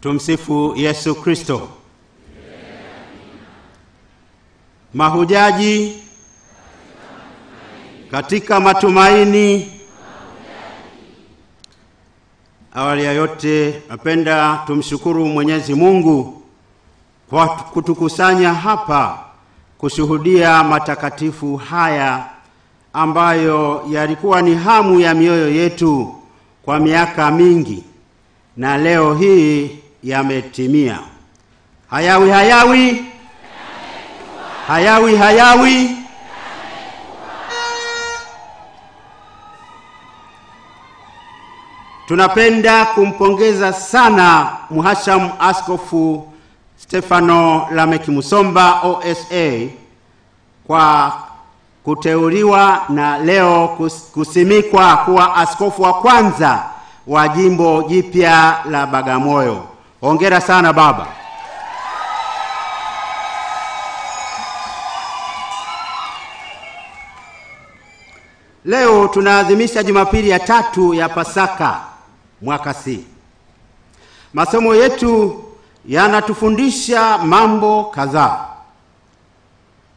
Tumsifu Yesu Kristo. Mahujaji katika matumaini. Awali ya yote napenda tumshukuru Mwenyezi Mungu kwa kutukusanya hapa kushuhudia matakatifu haya ambayo yalikuwa ni hamu ya mioyo yetu kwa miaka mingi, na leo hii yametimia. Hayawi hayawi, hayawi hayawi. Tunapenda kumpongeza sana Mhashamu Askofu Stefano Lameki Musomba OSA kwa kuteuliwa na leo kusimikwa kuwa askofu wa kwanza wa jimbo jipya la Bagamoyo. Hongera sana baba. Leo tunaadhimisha Jumapili ya tatu ya Pasaka mwaka C. Masomo yetu yanatufundisha mambo kadhaa.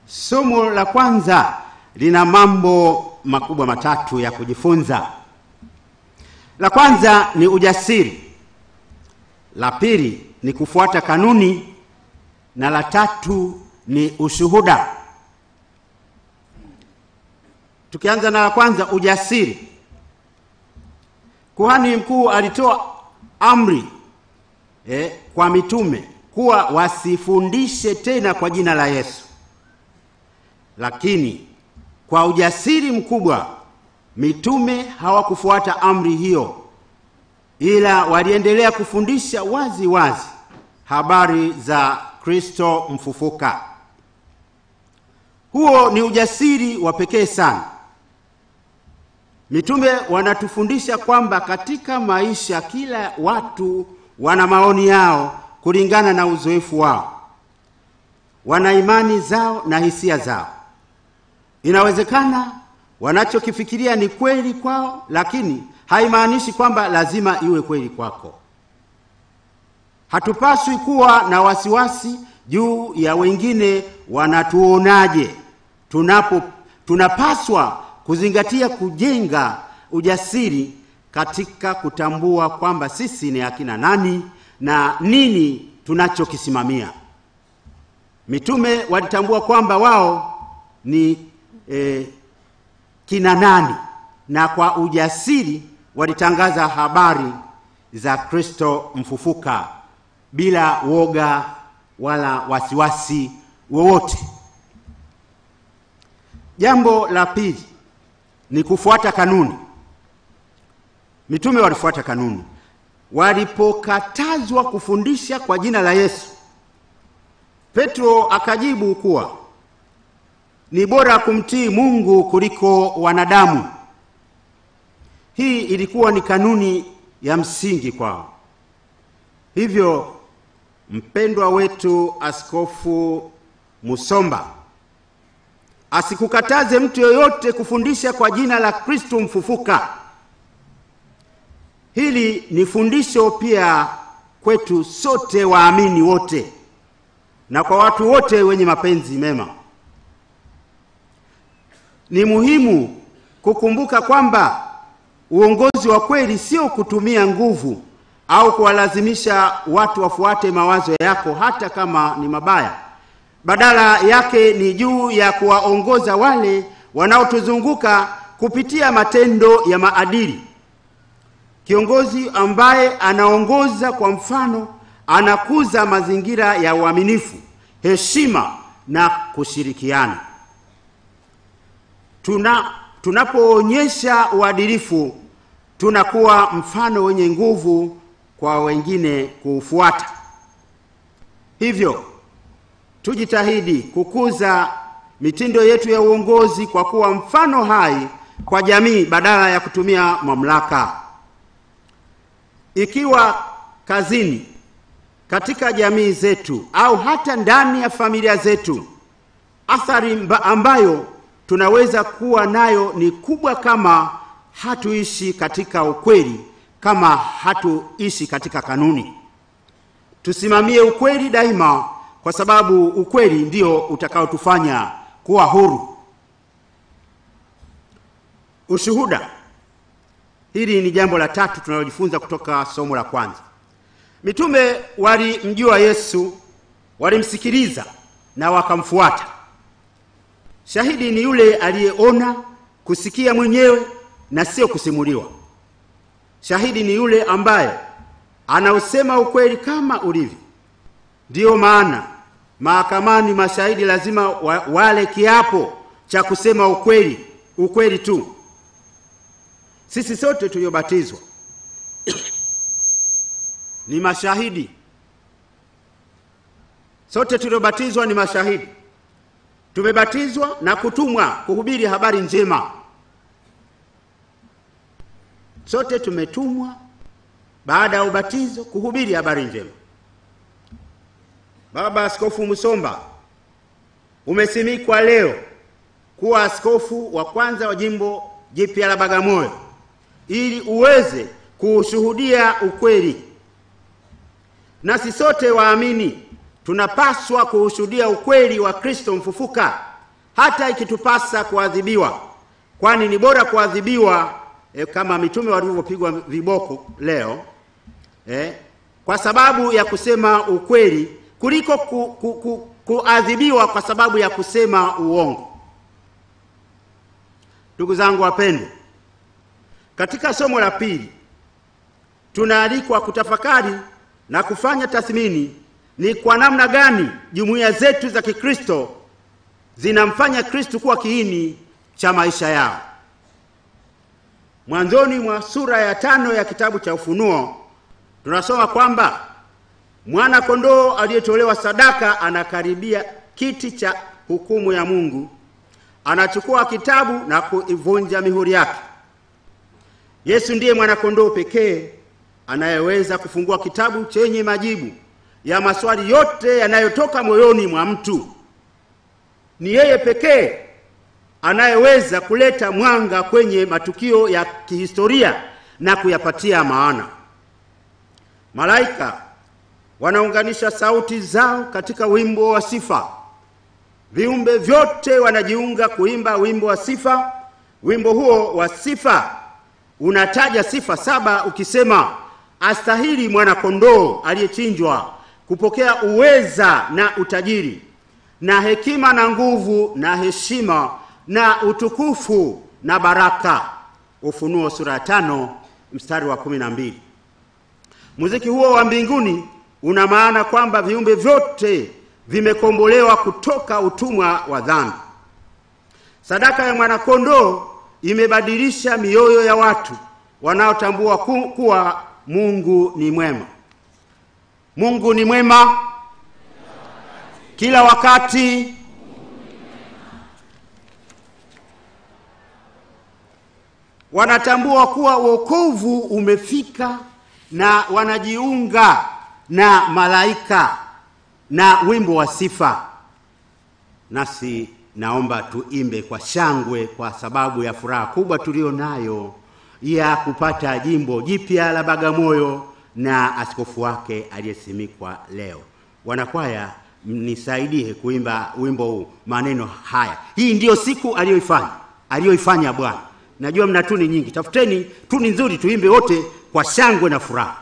Somo la kwanza lina mambo makubwa matatu ya kujifunza. La kwanza ni ujasiri. La pili ni kufuata kanuni, na la tatu ni ushuhuda. Tukianza na la kwanza, ujasiri. Kuhani mkuu alitoa amri kwa mitume kuwa wasifundishe tena kwa jina la Yesu. Lakini kwa ujasiri mkubwa mitume hawakufuata amri hiyo, ila waliendelea kufundisha wazi wazi habari za Kristo mfufuka. Huo ni ujasiri wa pekee sana. Mitume wanatufundisha kwamba katika maisha kila watu wana maoni yao kulingana na uzoefu wao. Wana imani zao na hisia zao. Inawezekana wanachokifikiria ni kweli kwao, lakini haimaanishi kwamba lazima iwe kweli kwako. Hatupaswi kuwa na wasiwasi juu ya wengine wanatuonaje. Tunapaswa kuzingatia kujenga ujasiri katika kutambua kwamba sisi ni akina nani na nini tunachokisimamia. Mitume walitambua kwamba wao ni kina nani, na kwa ujasiri walitangaza habari za Kristo mfufuka bila woga wala wasiwasi wowote. Jambo la pili ni kufuata kanuni. Mitume walifuata kanuni. Walipokatazwa kufundisha kwa jina la Yesu, Petro akajibu kuwa ni bora kumtii Mungu kuliko wanadamu. Hii ilikuwa ni kanuni ya msingi kwao. Hivyo mpendwa wetu Askofu Musomba asikukataze mtu yoyote kufundisha kwa jina la Kristo mfufuka. Hili ni fundisho pia kwetu sote waamini wote na kwa watu wote wenye mapenzi mema. Ni muhimu kukumbuka kwamba uongozi wa kweli sio kutumia nguvu au kuwalazimisha watu wafuate mawazo yako hata kama ni mabaya. Badala yake ni juu ya kuwaongoza wale wanaotuzunguka kupitia matendo ya maadili. Kiongozi ambaye anaongoza kwa mfano anakuza mazingira ya uaminifu, heshima na kushirikiana. Tunapoonyesha uadilifu, tunakuwa mfano wenye nguvu kwa wengine kufuata. Hivyo tujitahidi kukuza mitindo yetu ya uongozi kwa kuwa mfano hai kwa jamii badala ya kutumia mamlaka. Ikiwa kazini, katika jamii zetu au hata ndani ya familia zetu, athari ambayo tunaweza kuwa nayo ni kubwa kama hatuishi katika ukweli, kama hatuishi katika kanuni. Tusimamie ukweli daima, kwa sababu ukweli ndio utakaotufanya kuwa huru. Ushuhuda. Hili ni jambo la tatu tunalojifunza kutoka somo la kwanza. Mitume walimjua Yesu, walimsikiliza na wakamfuata. Shahidi ni yule aliyeona, kusikia mwenyewe na sio kusimuliwa. Shahidi ni yule ambaye anausema ukweli kama ulivyo. Ndiyo maana mahakamani mashahidi lazima wale kiapo cha kusema ukweli, ukweli tu. Sisi sote tuliobatizwa ni mashahidi. Sote tuliobatizwa ni mashahidi. Tumebatizwa na kutumwa kuhubiri habari njema. Sote tumetumwa baada ya ubatizo kuhubiri habari njema. Baba Askofu Musomba, umesimikwa leo kuwa askofu wa kwanza wa jimbo jipya la Bagamoyo ili uweze kushuhudia ukweli. Nasi sote waamini tunapaswa kushuhudia ukweli wa Kristo mfufuka, hata ikitupasa kuadhibiwa, kwani ni bora kuadhibiwa kama mitume walivyopigwa viboko leo kwa sababu ya kusema ukweli kuliko kuadhibiwa kwa sababu ya kusema uongo. Ndugu zangu wapendwa, katika somo la pili tunaalikwa kutafakari na kufanya tathmini ni kwa namna gani jumuiya zetu za Kikristo zinamfanya Kristo kuwa kiini cha maisha yao. Mwanzoni mwa sura ya 5 ya kitabu cha Ufunuo tunasoma kwamba mwana kondoo aliyetolewa sadaka anakaribia kiti cha hukumu ya Mungu. Anachukua kitabu na kuivunja mihuri yake. Yesu ndiye mwana kondoo pekee anayeweza kufungua kitabu chenye majibu ya maswali yote yanayotoka moyoni mwa mtu. Ni yeye pekee anayeweza kuleta mwanga kwenye matukio ya kihistoria na kuyapatia maana. Malaika wanaunganisha sauti zao katika wimbo wa sifa. Viumbe vyote wanajiunga kuimba wimbo wa sifa. Wimbo huo wa sifa unataja sifa 7 ukisema, astahili mwana kondoo aliyechinjwa kupokea uweza na utajiri na hekima na nguvu na heshima na utukufu na baraka. Ufunuo sura ya 5 mstari wa 12. Muziki huo wa mbinguni una maana kwamba viumbe vyote vimekombolewa kutoka utumwa wa dhambi. Sadaka ya mwana kondoo imebadilisha mioyo ya watu wanaotambua kuwa Mungu ni mwema. Mungu ni mwema kila wakati. Wanatambua kuwa wokovu umefika na wanajiunga na malaika na wimbo wa sifa. Nasi naomba tuimbe kwa shangwe kwa sababu ya furaha kubwa tulionayo ya kupata jimbo jipya la Bagamoyo na askofu wake aliyesimikwa leo. Wanakwaya, mnisaidie kuimba wimbo huu, maneno haya. Hii ndiyo siku aliyoifanya Bwana. Najua mna tuni nyingi, tafuteni tuni nzuri tuimbe wote kwa shangwe na furaha.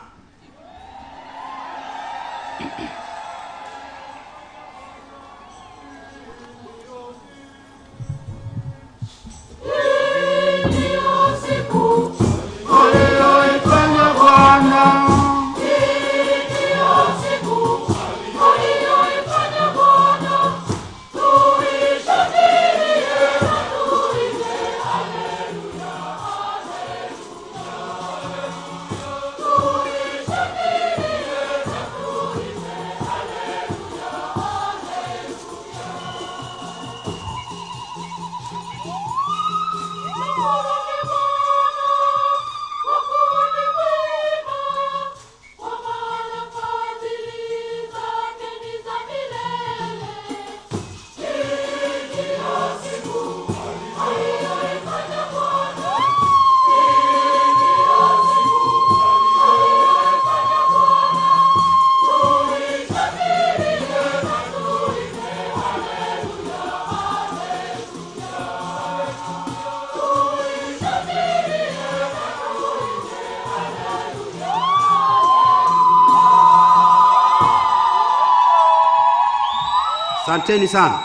Asanteni sana.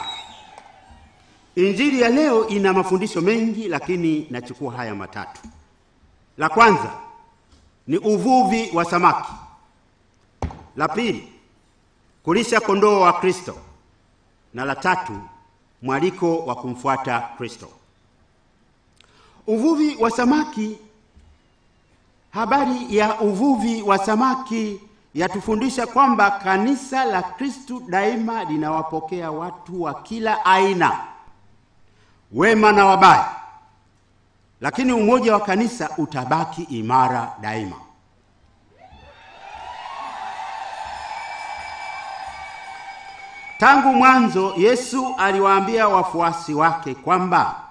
Injili ya leo ina mafundisho mengi, lakini nachukua haya matatu. La kwanza ni uvuvi wa samaki. La pili, kulisha kondoo wa Kristo. Na la tatu, mwaliko wa kumfuata Kristo. Uvuvi wa samaki. Habari ya uvuvi wa samaki yatufundisha kwamba kanisa la Kristo daima linawapokea watu wa kila aina, wema na wabaya, lakini umoja wa kanisa utabaki imara daima. Tangu mwanzo Yesu aliwaambia wafuasi wake kwamba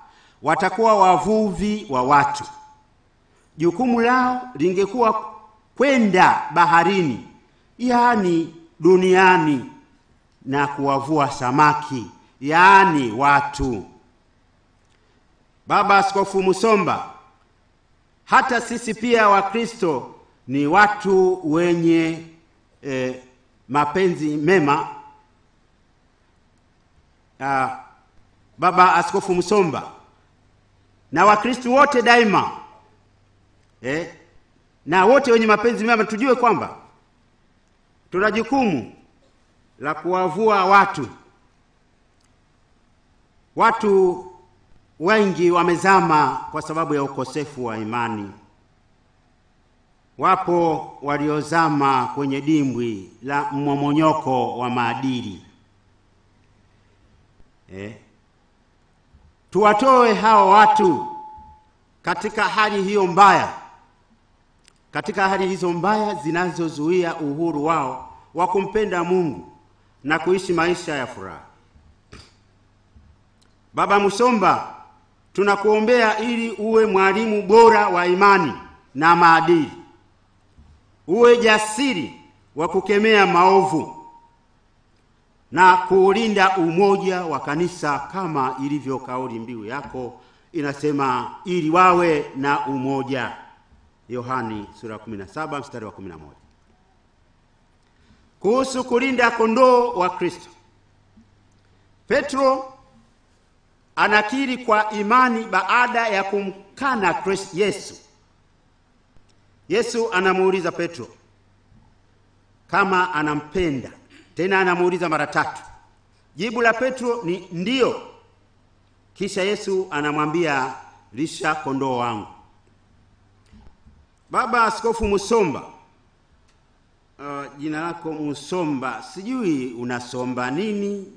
watakuwa wavuvi wa watu. Jukumu lao lingekuwa kwenda baharini, yaani duniani, na kuwavua samaki, yaani watu. Baba Askofu Musomba, hata sisi pia wa Kristo ni watu wenye mapenzi mema. Baba Askofu Musomba na Wakristo wote daima, na wote wenye mapenzi mema, tujue kwamba tuna jukumu la kuwavua watu. Watu wengi wamezama kwa sababu ya ukosefu wa imani. Wapo waliozama kwenye dimbwi la mmomonyoko wa maadili. Tuwatoe hao watu katika hali hiyo mbaya, katika hali hizo mbaya zinazozuia uhuru wao wa kumpenda Mungu na kuishi maisha ya furaha. Baba Musomba, tunakuombea ili uwe mwalimu bora wa imani na maadili. Uwe jasiri wa kukemea maovu na kuulinda umoja wa kanisa, kama ilivyo kauli mbiu yako inasema, ili wawe na umoja. Yohani sura 17 mstari wa 11. Kuhusu kulinda kondoo wa Kristo, Petro anakiri kwa imani baada ya kumkana Kristo Yesu. Yesu anamuuliza Petro kama anampenda, tena anamuuliza mara 3. Jibu la Petro ni ndio. Kisha Yesu anamwambia, lisha kondoo wangu. Baba Askofu Musomba, jina lako Musomba, sijui unasomba nini?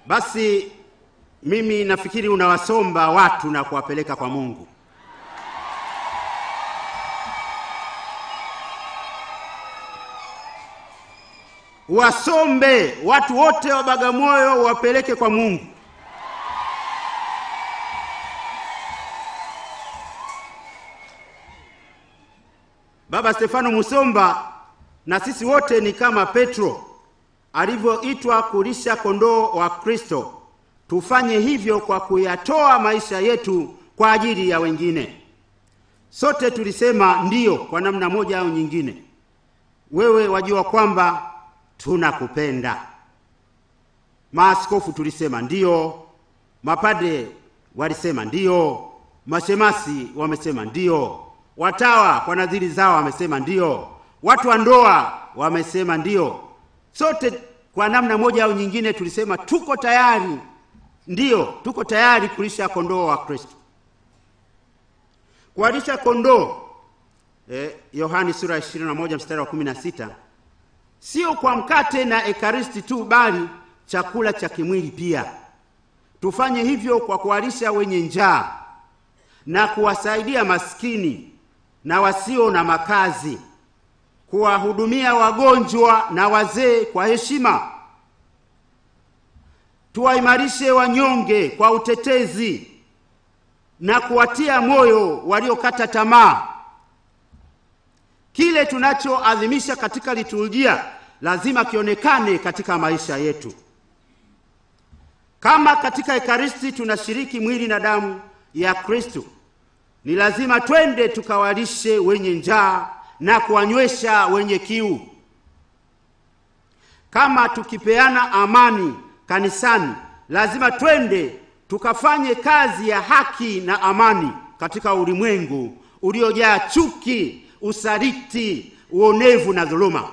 Basi mimi nafikiri unawasomba watu na kuwapeleka kwa Mungu. Wasombe watu wote wa Bagamoyo, wapeleke kwa Mungu. Baba Stefano Musomba, na sisi wote ni kama Petro alivyoitwa kulisha kondoo wa Kristo. Tufanye hivyo kwa kuyatoa maisha yetu kwa ajili ya wengine. Sote tulisema ndio kwa namna moja au nyingine. Wewe wajua kwamba tunakupenda. Maaskofu tulisema ndio, mapadre walisema ndio, mashemasi wamesema ndio, watawa kwa nadhiri zao wamesema ndio, watu wa ndoa wamesema ndio. Sote kwa namna moja au nyingine tulisema tuko tayari, ndio, tuko tayari kulisha kondoo wa Kristo. Kulisha kondoo, Yohani sura 21 mstari wa 16, sio kwa mkate na ekaristi tu, bali chakula cha kimwili pia. Tufanye hivyo kwa kuwalisha wenye njaa na kuwasaidia maskini na wasio na makazi, kuwahudumia wagonjwa na wazee kwa heshima. Tuwaimarishe wanyonge kwa utetezi na kuwatia moyo waliokata tamaa. Kile tunachoadhimisha katika liturujia lazima kionekane katika maisha yetu. Kama katika ekaristi tunashiriki mwili na damu ya Kristo, Ni lazima twende tukawalishe wenye njaa na kuwanywesha wenye kiu. Kama tukipeana amani kanisani, lazima twende tukafanye kazi ya haki na amani katika ulimwengu uliojaa chuki, usaliti, uonevu na dhuluma.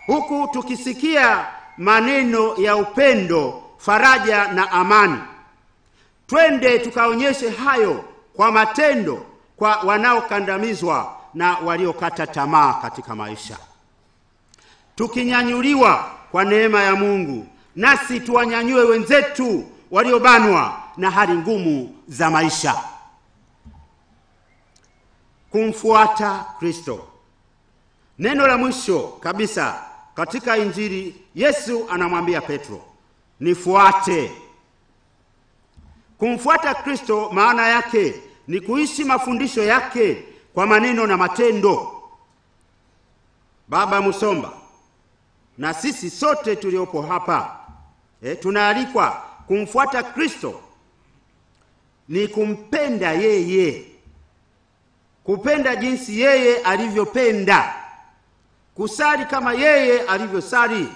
Huku tukisikia maneno ya upendo, faraja na amani, twende tukaonyeshe hayo kwa matendo kwa wanaokandamizwa na waliokata tamaa katika maisha. Tukinyanyuliwa kwa neema ya Mungu, nasi tuwanyanyue wenzetu waliobanwa na hali ngumu za maisha. Kumfuata Kristo. Neno la mwisho kabisa katika Injili, Yesu anamwambia Petro, nifuate. Kumfuata Kristo maana yake ni kuishi mafundisho yake kwa maneno na matendo. Baba Musomba na sisi sote tuliopo hapa tunaalikwa kumfuata Kristo. Ni kumpenda yeye, kupenda jinsi yeye alivyopenda, kusali kama yeye alivyosali,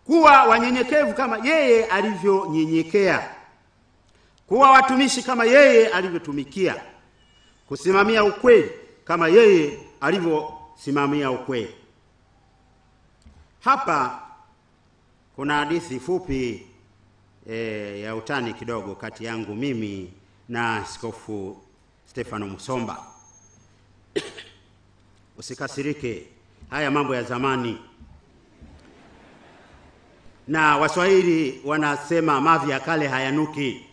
kuwa wanyenyekevu kama yeye alivyonyenyekea, kuwa watumishi kama yeye alivyotumikia, kusimamia ukweli kama yeye alivyosimamia ukweli. Hapa kuna hadithi fupi ya utani kidogo kati yangu mimi na Askofu Stefano Musomba. Usikasirike, haya mambo ya zamani. Na Waswahili wanasema mavi ya kale hayanuki.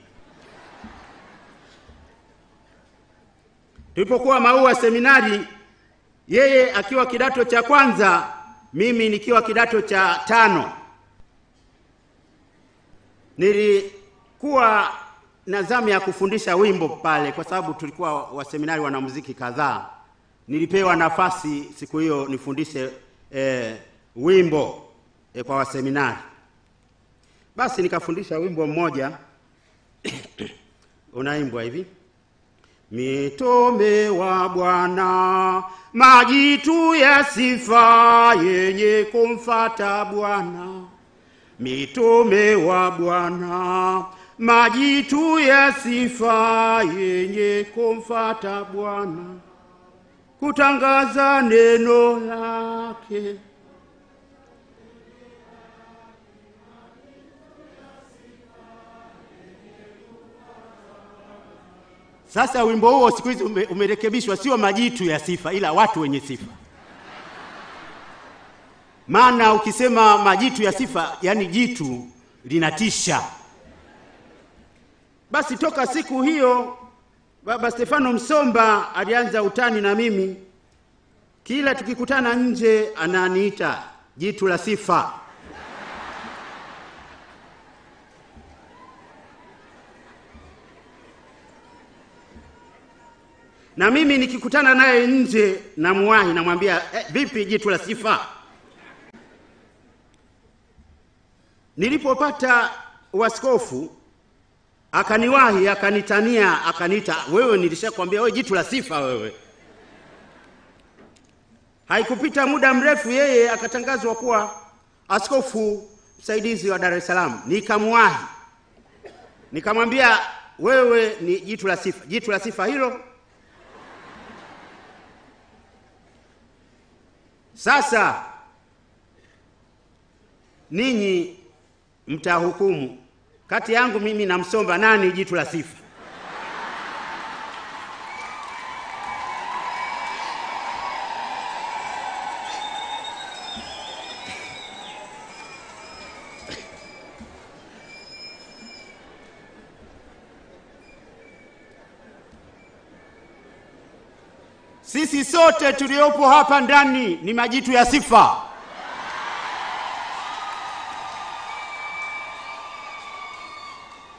Tulipokuwa Maua seminari, yeye akiwa kidato cha kwanza, mimi nikiwa kidato cha 5, nilikuwa na zamu ya kufundisha wimbo pale, kwa sababu tulikuwa wa seminari wana muziki kadhaa. Nilipewa nafasi siku hiyo nifundishe wimbo kwa waseminari. Basi nikafundisha wimbo mmoja unaimbwa hivi: mitume wa Bwana, majitu ya sifa yenye kumfuata Bwana. Mitume wa Bwana, majitu ya sifa yenye kumfuata Bwana, kutangaza neno lake. Sasa wimbo huo siku hizi umerekebishwa, sio majitu ya sifa ila watu wenye sifa. Maana ukisema majitu ya sifa, yani jitu linatisha. Basi toka siku hiyo Baba Stefano Musomba alianza utani na mimi. Kila tukikutana nje ananiita jitu la sifa. Na mimi nikikutana naye nje namuwahi, namwambia vipi jitu la sifa? Nilipopata uaskofu akaniwahi, akanitania, akaniita, wewe nilishakwambia wewe jitu la sifa wewe. Haikupita muda mrefu yeye akatangazwa kuwa askofu msaidizi wa Dar es Salaam. Nikamuwahi, nikamwambia wewe ni jitu la sifa. Jitu la sifa hilo. Sasa ninyi mtahukumu kati yangu mimi na Musomba, nani jitu la sifa? Sisi sote tuliopo hapa ndani ni majitu ya sifa.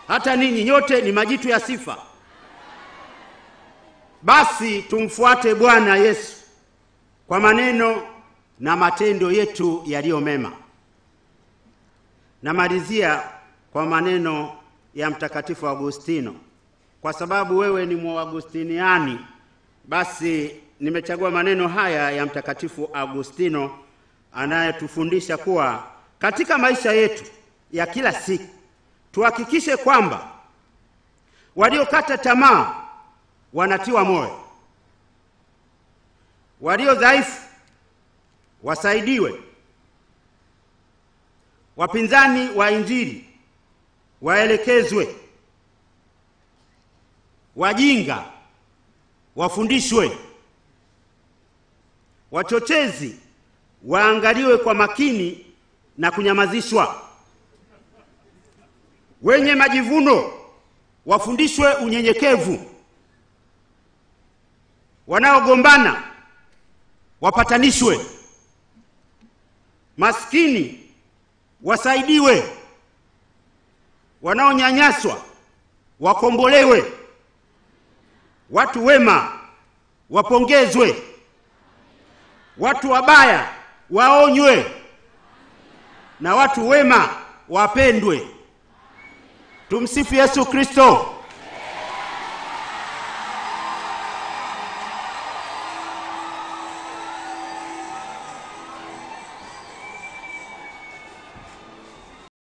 Hata ninyi nyote ni majitu ya sifa. Basi tumfuate Bwana Yesu kwa maneno na matendo yetu yaliyo mema. Namalizia kwa maneno ya Mtakatifu Agustino. Kwa sababu wewe ni Mwagustiniani, basi nimechagua maneno haya ya Mtakatifu Agustino anayetufundisha kuwa katika maisha yetu ya kila siku tuhakikishe kwamba waliokata tamaa wanatiwa moyo, walio dhaifu wasaidiwe, wapinzani wa Injili waelekezwe, wajinga wafundishwe, wachochezi waangaliwe kwa makini na kunyamazishwa, wenye majivuno wafundishwe unyenyekevu, wanaogombana wapatanishwe, maskini wasaidiwe, wanaonyanyaswa wakombolewe, watu wema wapongezwe, watu wabaya waonywe, na watu wema wapendwe. Tumsifu Yesu Kristo.